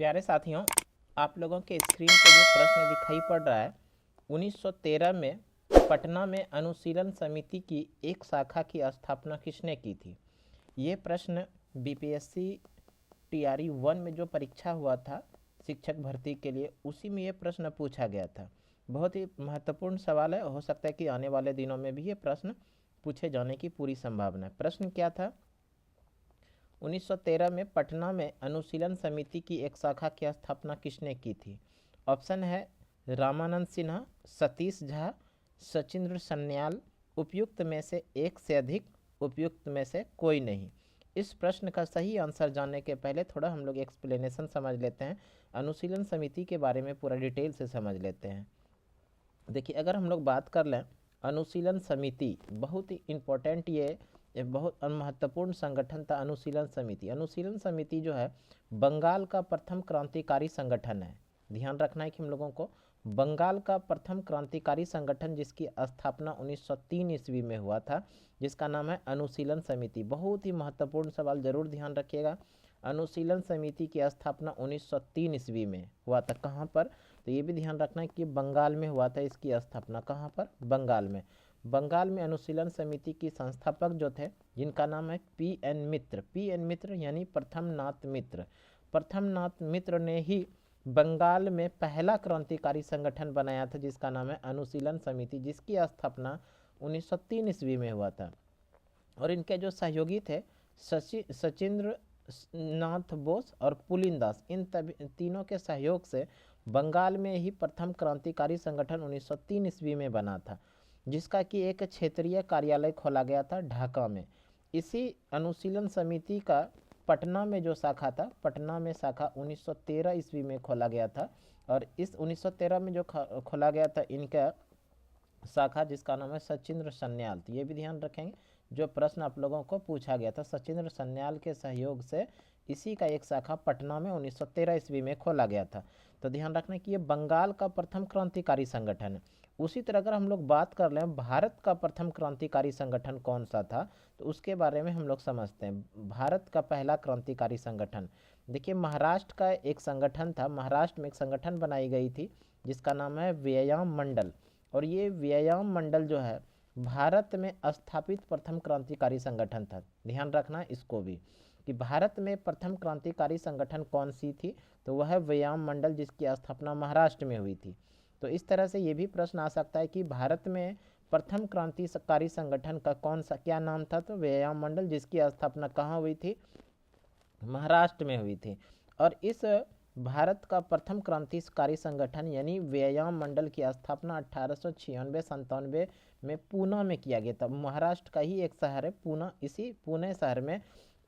प्यारे साथियों, आप लोगों के स्क्रीन पे जो प्रश्न दिखाई पड़ रहा है, 1913 में पटना में अनुशीलन समिति की एक शाखा की स्थापना किसने की थी। ये प्रश्न बीपीएससी टीआरई 1 में जो परीक्षा हुआ था शिक्षक भर्ती के लिए, उसी में ये प्रश्न पूछा गया था। बहुत ही महत्वपूर्ण सवाल है, हो सकता है कि आने वाले दिनों में भी ये प्रश्न पूछे जाने की पूरी संभावना है। प्रश्न क्या था, 1913 में पटना में अनुशीलन समिति की एक शाखा की स्थापना किसने की थी। ऑप्शन है रामानंद सिन्हा, सतीश झा, सचिंद्र सन्याल, उपयुक्त में से एक से अधिक, उपयुक्त में से कोई नहीं। इस प्रश्न का सही आंसर जानने के पहले थोड़ा हम लोग एक्सप्लेनेशन समझ लेते हैं, अनुशीलन समिति के बारे में पूरा डिटेल से समझ लेते हैं। देखिए, अगर हम लोग बात कर लें, अनुशीलन समिति बहुत ही इम्पोर्टेंट, ये बहुत महत्वपूर्ण संगठन था। अनुशीलन अनुशीलन समिति जो है बंगाल का प्रथम क्रांतिकारी संगठन है। ध्यान रखना है कि हम लोगों को बंगाल का प्रथम क्रांतिकारी संगठन जिसकी स्थापना 1903 ईस्वी में हुआ था, जिसका नाम है अनुशीलन समिति। बहुत ही महत्वपूर्ण सवाल, जरूर ध्यान रखिएगा। अनुशीलन समिति की स्थापना 1903 ईस्वी में हुआ था। कहाँ पर, तो ये भी ध्यान रखना है कि बंगाल में हुआ था। इसकी स्थापना कहाँ पर, बंगाल में। बंगाल में अनुशीलन समिति की संस्थापक जो थे, जिनका नाम है पी.एन. मित्र। पी.एन. मित्र यानी प्रथमनाथ मित्र। प्रथमनाथ मित्र ने ही बंगाल में पहला क्रांतिकारी संगठन बनाया था, जिसका नाम है अनुशीलन समिति, जिसकी स्थापना 1903 ईस्वी में हुआ था। और इनके जो सहयोगी थे सचिंद्र नाथ बोस और पुलिनदास, इन तीनों के सहयोग से बंगाल में ही प्रथम क्रांतिकारी संगठन 1903 ईस्वी में बना था, जिसका कि एक क्षेत्रीय कार्यालय खोला गया था ढाका में। इसी अनुशीलन समिति का पटना में जो शाखा था, पटना में शाखा 1913 ईस्वी में खोला गया था। और इस 1913 में जो खोला गया था इनका शाखा, जिसका नाम है सचिंद्र सन्याल। तो ये भी ध्यान रखेंगे, जो प्रश्न आप लोगों को पूछा गया था, सचिंद्र सन्याल के सहयोग से इसी का एक शाखा पटना में 1913 ईस्वी में खोला गया था। तो ध्यान रखना कि ये बंगाल का प्रथम क्रांतिकारी संगठन है। उसी तरह अगर हम लोग बात कर लें भारत का प्रथम क्रांतिकारी संगठन कौन सा था, तो उसके बारे में हम लोग समझते हैं। भारत का पहला क्रांतिकारी संगठन, देखिए, महाराष्ट्र का एक संगठन था। महाराष्ट्र में एक संगठन बनाई गई थी जिसका नाम है व्यायाम मंडल। और ये व्यायाम मंडल जो है भारत में स्थापित प्रथम क्रांतिकारी संगठन था। ध्यान रखना इसको भी कि भारत में प्रथम क्रांतिकारी संगठन कौन सी थी, तो वह है व्यायाम मंडल, जिसकी स्थापना महाराष्ट्र में हुई थी। तो इस तरह से ये भी प्रश्न आ सकता है कि भारत में प्रथम क्रांतिकारी संगठन का कौन सा क्या नाम था, तो व्यायाम मंडल, जिसकी स्थापना कहाँ हुई थी, महाराष्ट्र में हुई थी। और इस भारत का प्रथम क्रांतिकारी संगठन यानी व्यायाम मंडल की स्थापना 1896-97 में पूना में किया गया था। महाराष्ट्र का ही एक शहर है पूना, इसी पुणे शहर में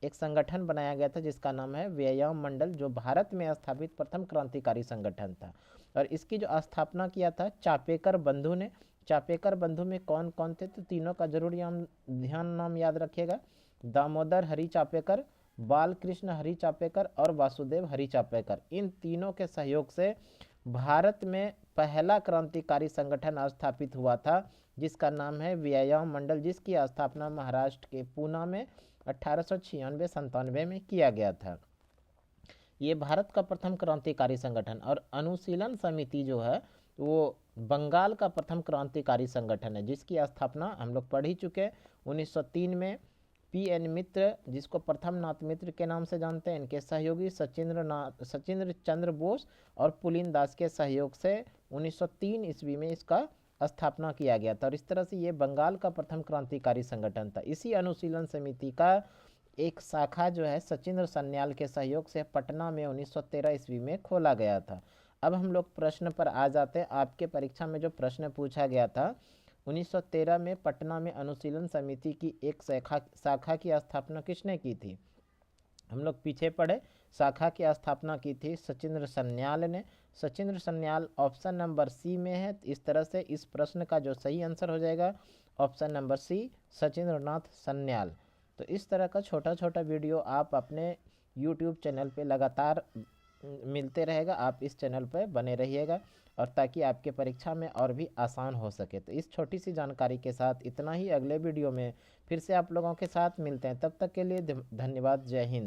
एक संगठन बनाया गया था जिसका नाम है व्यायाम मंडल, जो भारत में स्थापित प्रथम क्रांतिकारी संगठन था। और इसकी जो स्थापना किया था चापेकर बंधु ने। चापेकर बंधु में कौन कौन थे, तो तीनों का जरूर ध्यान नाम याद रखिएगा, दामोदर हरि चापेकर, बालकृष्ण हरि चापेकर और वासुदेव हरि चापेकर। इन तीनों के सहयोग से भारत में पहला क्रांतिकारी संगठन स्थापित हुआ था, जिसका नाम है व्यायाम मंडल, जिसकी स्थापना महाराष्ट्र के पूना में 1896-97 में किया गया था। ये भारत का प्रथम क्रांतिकारी संगठन। और अनुशीलन समिति जो है वो बंगाल का प्रथम क्रांतिकारी संगठन है, जिसकी स्थापना हम लोग पढ़ ही चुके 1903 में। पी.एन. मित्र, जिसको प्रथमनाथ मित्र के नाम से जानते हैं, इनके सहयोगी सचिंद्र चंद्र बोस और पुलिनदास के सहयोग से 1903 ईस्वी में इसका स्थापना किया गया था। और इस तरह से ये बंगाल का प्रथम क्रांतिकारी संगठन था। इसी अनुशीलन समिति का एक शाखा जो है सचिंद्र सन्याल के सहयोग से पटना में 1913 ईस्वी में खोला गया था। अब हम लोग प्रश्न पर आ जाते हैं। आपके परीक्षा में जो प्रश्न पूछा गया था, 1913 में पटना में अनुशीलन समिति की एक शाखा की स्थापना किसने की थी। हम लोग पीछे पढ़े, शाखा की स्थापना की थी सचिंद्र सन्याल ने। Sachindra Sanyal option number C में है। इस तरह से इस प्रश्न का जो सही आंसर हो जाएगा ऑप्शन नंबर सी, सचिंद्र नाथ सन्याल। तो इस तरह का छोटा छोटा वीडियो आप अपने YouTube चैनल पे लगातार मिलते रहेगा। आप इस चैनल पर बने रहिएगा और ताकि आपके परीक्षा में और भी आसान हो सके। तो इस छोटी सी जानकारी के साथ इतना ही। अगले वीडियो में फिर से आप लोगों के साथ मिलते हैं। तब तक के लिए धन्यवाद। जय हिंद।